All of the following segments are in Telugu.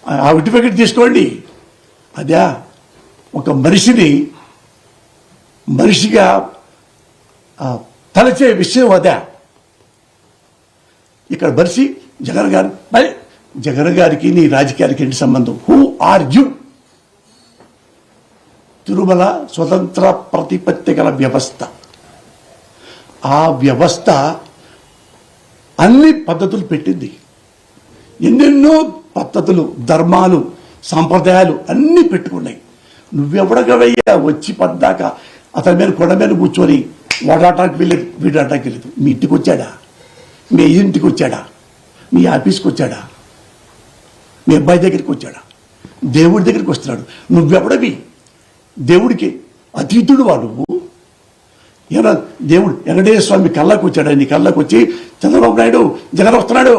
ఆ సర్టిఫికెట్ తీసుకోండి. అదే ఒక మనిషిగా తలచే విషయం అదే. ఇక్కడ మనిషి జగన్ గారు, మరి జగన్ గారికి నీ రాజకీయానికి ఏంటి సంబంధం? Who are you? తిరుమల స్వతంత్ర ప్రతిపత్తి గల వ్యవస్థ. ఆ వ్యవస్థ అన్ని పద్ధతులు పెట్టింది. ఎన్నెన్నో పద్ధతులు, ధర్మాలు, సాంప్రదాయాలు అన్నీ పెట్టుకున్నాయి. నువ్వెవడగవయ్యా వచ్చి పద్దాక అతని మీద కొండ మీద కూర్చొని వాడాటానికి వెళ్ళేది, వీడాటానికి వెళ్ళేది. మీ ఇంటికి వచ్చాడా? మీ ఇంటికి వచ్చాడా? మీ ఆఫీస్కి వచ్చాడా? మీ అబ్బాయి దగ్గరికి వచ్చాడా? దేవుడి దగ్గరికి వస్తున్నాడు. నువ్వెవడవి? దేవుడికి అతీతుడు వాడు. ఏమన్నా దేవుడు వెంకటేశ్వర స్వామి కళ్ళకు వచ్చాడా? నీ కళ్ళకు వచ్చి చంద్రబాబు నాయుడు జగన్ వస్తున్నాడు,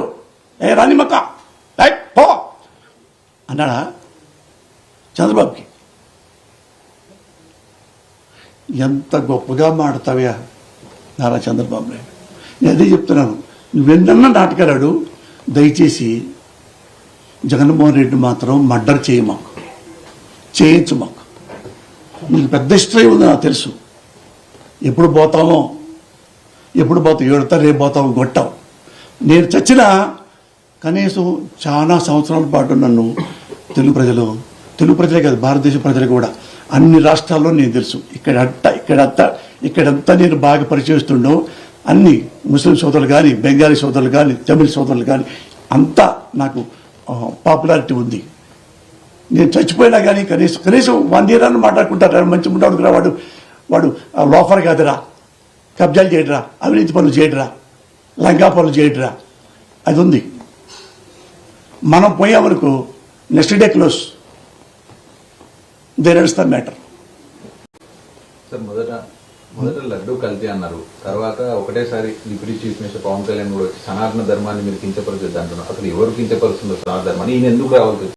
ఏ రాని మక్క పో అన్నాడా చంద్రబాబుకి? ఎంత గొప్పగా మాడతావా నారా చంద్రబాబు నాయుడు. నేను అదే చెప్తున్నాను, నువ్వెన్నన్నా నాటకాలాడు, దయచేసి జగన్మోహన్ రెడ్డి మాత్రం మర్డర్ చేయమాకు, చేయించు మాకు. నీకు పెద్ద హిస్టరీ ఉంది నాకు తెలుసు. ఎప్పుడు పోతామో ఏడుతా, రేపు పోతామో గొట్టావు. నేను చచ్చినా కనీసం చాలా సంవత్సరాల పాటు నన్ను తెలుగు ప్రజలే కాదు, భారతదేశ ప్రజలు కూడా అన్ని రాష్ట్రాల్లో నేను తెలుసు. ఇక్కడంతా నేను బాగా పరిచయిస్తుండో అన్ని ముస్లిం సోదరులు కానీ, బెంగాలీ సోదరులు కానీ, తమిళ సోదరులు కానీ అంతా నాకు పాపులారిటీ ఉంది. నేను చచ్చిపోయినా కానీ కనీసం 1 year అని మాట్లాడుకుంటారు. మంచి ఉంటాడు వాడు లోఫర్ కాదురా, కబ్జాలు చేయడరా, అవినీతి పనులు చేయడరా, లంగా పనులు చేయడరా, అది ఉంది. మనం పోయామనుకో next day close. There is the matter. Sir మొదట లడ్డూ కల్తీ అన్నారు, తర్వాత ఒకటేసారి deputy chief minister Pawan Kalyan కూడా వచ్చి సనాతన ధర్మాన్ని మీరు కించపరిచేది అంటున్నారు. అసలు ఎవరు కించపరుస్తుందో సనాతన ధర్మాన్ని? ఈయన ఎందుకు రావాలి?